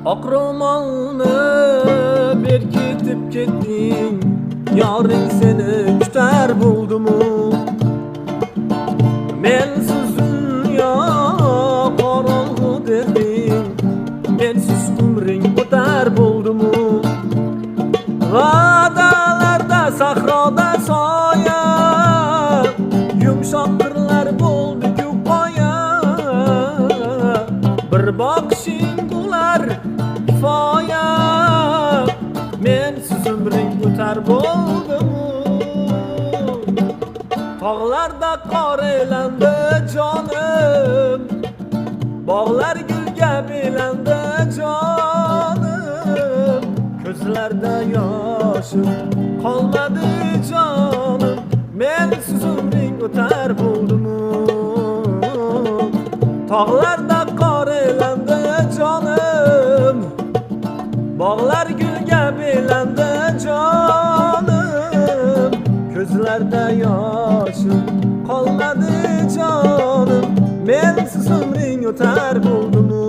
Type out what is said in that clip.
Akromanı berkitip ketding, yaring seni küter buldumu? Mensiz dünya qorong'u derding, mensiz umring o'tar buldumu? Va'dalarda sahroda soya, yumshoq qirlar bo'ldi-ku qoya. Bir boqishing bo'lar kifoya, mensiz umring o'tar bo'ldimu? Tog'larda qor aylandi jonim, bog'lar gulga belandi jonim. Ko'zlarda yoshim qolmadi jonim, mensiz umring o'tar bo'ldimu? Tog'larda qor aylandi jonim, bog'lar gulga belandi jonim. Ko'zlarda yoshim qolmadi jonim, mensiz umring o'tar bo'ldimu?